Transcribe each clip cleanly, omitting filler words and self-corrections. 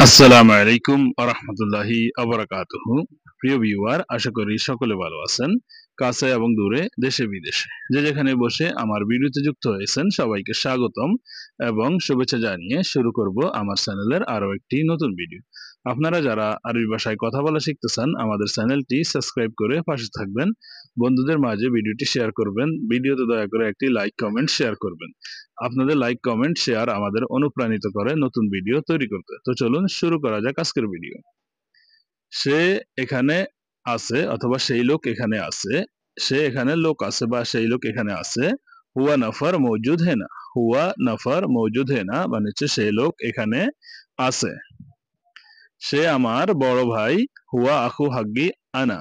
আসসালামু আলাইকুম ওয়া রাহমাতুল্লাহি ওয়া বারাকাতুহু। প্রিয় ভিউয়ার, আশা করি সকলে ভালো আছেন। কাছে এবং দূরে, দেশে বিদেশে যে যেখানে বসে আমার ভিডিওতে যুক্ত হয়েছেন সবাইকে স্বাগতম এবং শুভেচ্ছা জানিয়ে শুরু করব আমার চ্যানেলের আরো একটি নতুন ভিডিও। আপনারা যারা আরবি ভাষায় কথা বলা শিখতে চান আমাদের চ্যানেলটি সাবস্ক্রাইব করে পাশে থাকবেন, বন্ধুদের মাঝে ভিডিওটি শেয়ার করবেন, ভিডিওতে দয়া করে একটি লাইক কমেন্ট শেয়ার করবেন। আপনাদের লাইক কমেন্ট শেয়ার আমাদের অনুপ্রাণিত করে নতুন ভিডিও তৈরি করতে। তো চলুন শুরু করা যাক আজকের ভিডিও। সে এখানে আছে অথবা সেই লোক এখানে আছে। সে এখানে লোক আছে বা সেই লোক এখানে আছে। হুয়া নফর মৌজুদ হে না। হুয়া নফর মৌজুদ হে না মানে হচ্ছে সেই লোক এখানে আছে। সে আমার বড় ভাই। হুয়া আখু হাগ্গি আনা।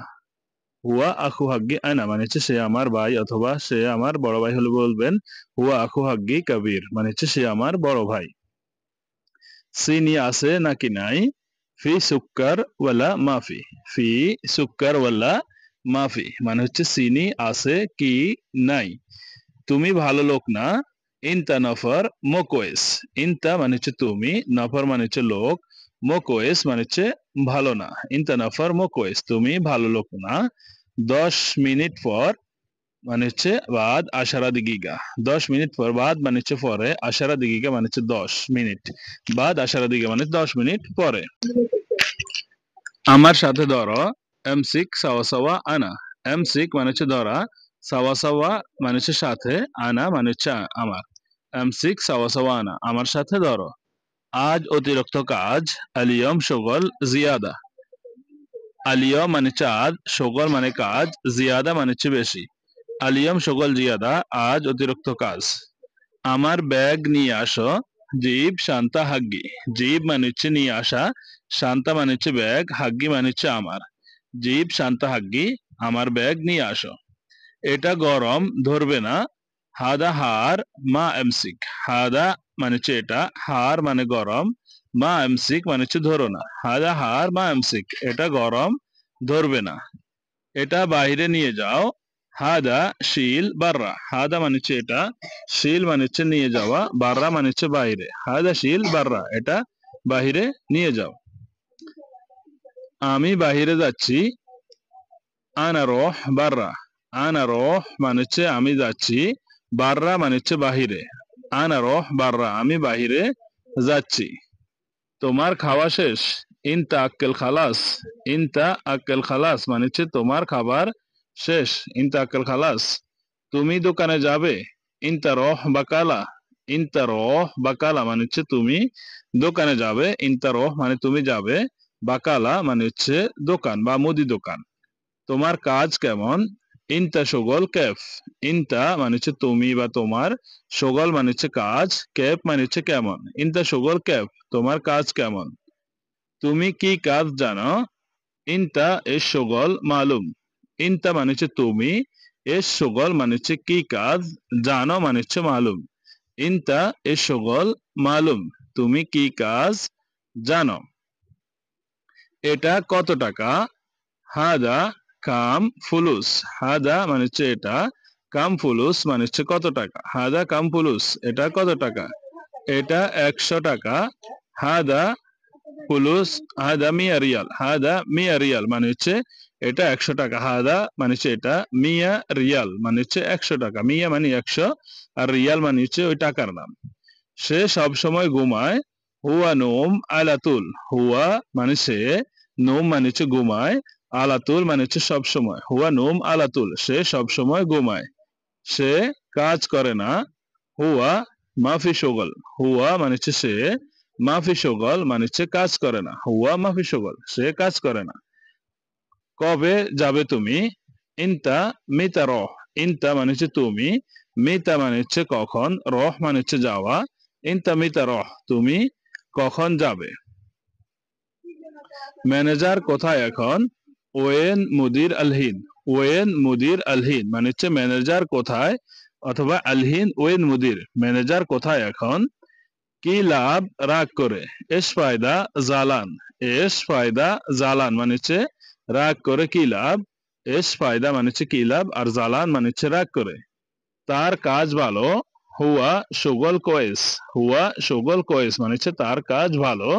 হুয়া আখু হাগ্গি আনা মানে হচ্ছে সে আমার ভাই অথবা সে আমার বড় ভাই হলে বলবেন হুয়া আখু হাগ্গি কবির মানে হচ্ছে সে আমার বড় ভাই। চিনি আছে নাকি নাই? ফি সুক্কার ওয়ালা মাফি। ফি সুক্কার ওয়ালা মাফি মানে হচ্ছে চিনি আছে কি নাই। তুমি ভালো লোক না। ইনতা নফর মোকোয়েস। ইনতা মানে হচ্ছে তুমি, নফর মানে হচ্ছে লোক, মোকোয়েস মানে হচ্ছে ভালো না। ইনতা নফর মোকোয়েস, তুমি ভালো লোক না। 10 মিনিট পর মানে হচ্ছে বাদ আশারা দিগিগা। 10 মিনিট পর, বাদ মানে হচ্ছে পরে, আশারা দিগিগা মানে হচ্ছে 10 মিনিট, বাদ আশারা দিগিগা মানে 10 মিনিট পরে। আমার সাথে ধরো। এমসিক সাওয়া সাওয়া আনা। এমসিক মানে হচ্ছে ধরা, সাওয়া সাওয়া মানে হচ্ছে সাথে, আনা মানে হচ্ছে আমার। এমসিক সাওয়া সাওয়া আনা, আমার সাথে ধরো। আজ অতিরিক্ত কাজ। আলিয়ম শগল জিয়াদা। আলিয়ম মানে হচ্ছে আজ, শগল মানে কাজ, জিয়াদা মানে হচ্ছে বেশি। আলিয়ম শগল জিয়াদা, আজ অতিরিক্ত কাজ। আমার ব্যাগ নিয়ে আসো। জিব শান্তা হাগ্গি। জিব মানে হচ্ছে নিয়ে আসা, শান্তা মানে হচ্ছে ব্যাগ, হাগ্গি মানে হচ্ছে আমার। জিব শান্তা হাগ্গি, আমার ব্যাগ নিয়ে আসো। এটা গরম, ধরবে না। হাদা হার মা এমসিক। হাদা মানে হচ্ছে এটা, হার মানে গরম, মা এমসিক মানে হচ্ছে ধরো না। হাদা হার মা এমসিক, এটা গরম, ধরবে না। এটা বাইরে নিয়ে যাও। হাদা শিল বাররা। হাদা মানে হচ্ছে এটা, শিল মানে হচ্ছে নিয়ে যাওয়া, বাররা মানে হচ্ছে বাইরে। হাদা শিল বাররা, এটা বাহিরে নিয়ে যাও। আমি বাহিরে যাচ্ছি। আনা রোহ বাররা। আনা রোহ মানে হচ্ছে আমি যাচ্ছি, বাররা মানে হচ্ছে বাহিরে। আনা রোহ বাররা, আমি বাহিরে যাচ্ছি। তোমার খাওয়া শেষ? ইনতা আক্কেল খালাস। ইনতা আক্কেল খালাস মানে হচ্ছে তোমার খাবার শেষ। ইনতা আক্কেল খালাস। তুমি দোকানে যাবে? ইনতা রহ বাকালা। ইনতা রহ বাকালা মানে হচ্ছে তুমি দোকানে যাবে। ইনতা রহ মানে তুমি যাবে, বাকালা মানে হচ্ছে দোকান বা মুদি দোকান। তোমার কাজ কেমন? ইনতা শগল কেফ। ইনতা মানে হচ্ছে তুমি বা তোমার, শগল মানে হচ্ছে কাজ, কেফ মানে হচ্ছে কেমন। ইনতা শগল কেফ, তোমার কাজ কেমন। তুমি কি কাজ জানো? ইনতা এস শগল মালুম। ইনতা মানে হচ্ছে তুমি, এস শগল মানে হচ্ছে কি কাজ, জানো মানে হচ্ছে মালুম। ইনতা এস শগল মালুম, তুমি কি কাজ জানো। এটা কত টাকা? হাদা কাম ফুলুস। হাদা মানে হচ্ছে এটা, কাম ফুলুস মানে হচ্ছে কত টাকা। হাদা কাম ফুলুস, এটা কত টাকা। এটা 100 টাকা। হাদা ফুলুস। হাদা মিয়া রিয়াল। হাদা মিয়া রিয়াল মানে হচ্ছে এটা 100 টাকা। হাদা মানে হচ্ছে এটা, মিয়া রিয়াল মানে হচ্ছে 100 টাকা। মিয়া মানে 100, আর রিয়াল মানে হচ্ছে ওই টাকার নাম। সে সব সময় ঘুমায়। হুয়া নোম আলাতুল। হুয়া মানে সে, নোম মানে হচ্ছে ঘুমায়, আলাতুল মানে হচ্ছে সব সময়। হুয়া নোম আলাতুল, সে সব সময় ঘুমায়। সে কাজ করে না। হুয়া মাফি শগল। হুয়া মানে হচ্ছে সে, মাফি শগল মানে হচ্ছে কাজ করে না। হুয়া মাফি শগল, সে কাজ করে না। কবে যাবে তুমি? ইনতা মিতা রহ। ইনতা মানে হচ্ছে তুমি, মিতা মানে হচ্ছে কখন, রহ মানে হচ্ছে যাওয়া। ইনতা মিতা রহ, তুমি কখন যাবে। ম্যানেজার কোথায় এখন? ওয়েন মুদির আলহিন। ওয়েন মুদির আলহিন মানে হচ্ছে ম্যানেজার কোথায়, অথবা আলহিন ওয়েন মুদির, ম্যানেজার কোথায় এখন। কি লাভ রাগ করে? এস ফায়দা জালান। এস ফায়দা জালান মানে হচ্ছে রাগ করে কি লাভ। এস ফায়দা মানে হচ্ছে কি লাভ, আর জালান মানে হচ্ছে রাগ করে। তার কাজ ভালো। হুয়া শগল কোয়েস। হুয়া শগল কোয়েস মানে হচ্ছে তার কাজ ভালো।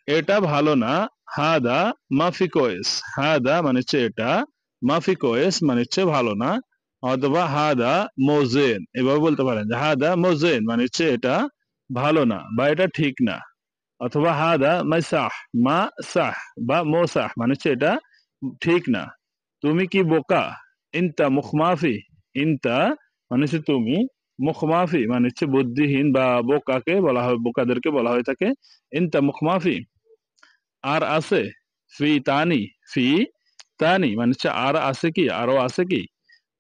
এটা ভালো না, হাদা মাফি কোয়েস। হাদা মানে হচ্ছে এটা, মাফি কোয়েস মানে হচ্ছে ভালো না, অথবা হাদা মোজেন, এভাবে বলতে পারেন যে হাদা মোজেন মানে হচ্ছে এটা ভালো না বা এটা ঠিক না, অথবা হাদা মাইসাহ, মা সাহ বা মোসাহ মানে হচ্ছে এটা ঠিক না। তুমি কি বোকা? ইনতা মুখমাফি। ইনতা মানে হচ্ছে তুমি, মুখমাফি মানে হচ্ছে বুদ্ধিহীন বা বোকাকে বলা হয়, বোকাদেরকে বলা হয়ে থাকে ইনতা মুখমাফি। আর আছে, ফি তানি। ফি তানি মানে হচ্ছে আর আছে কি, আরো আছে কি।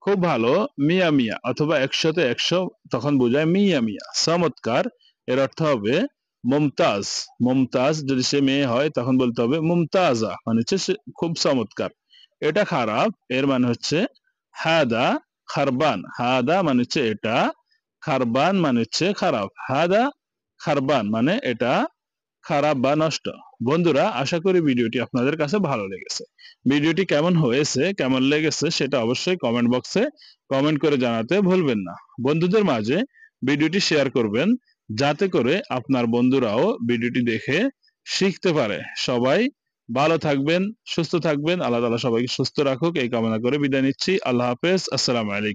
খুব ভালো, মিয়া মিয়া অথবা 100-তে 100 তখন বোঝায় মিয়া মিয়া। চমৎকার এর অর্থ হবে মুমতাজ। মুমতাজ যদি সে মেয়ে হয় তখন বলতে হবে মুমতাজা মানে হচ্ছে সে খুব চমৎকার। এটা খারাপ, এর মানে হচ্ছে হাদা খারবান। হাদা মানে হচ্ছে এটা, খারবান মানে হচ্ছে খারাপ। হাদা খারবান মানে এটা খারাপ বা নষ্ট। বন্ধুরা, আশা করি ভিডিওটি আপনাদের কাছে ভালো লেগেছে। ভিডিওটি কেমন হয়েছে, কেমন লেগেছে সেটা অবশ্যই কমেন্ট বক্সে কমেন্ট করে জানাতে ভুলবেন না। বন্ধুদের মাঝে ভিডিওটি শেয়ার করবেন, যাতে করে আপনার বন্ধুরাও ভিডিওটি দেখে শিখতে পারে। সবাই ভালো থাকবেন, সুস্থ থাকবেন। আল্লাহ তাআলা সবাইকে সুস্থ রাখুক এই কামনা করে বিদায় নিচ্ছি। আল্লাহ হাফেজ। আসসালামু আলাইকুম।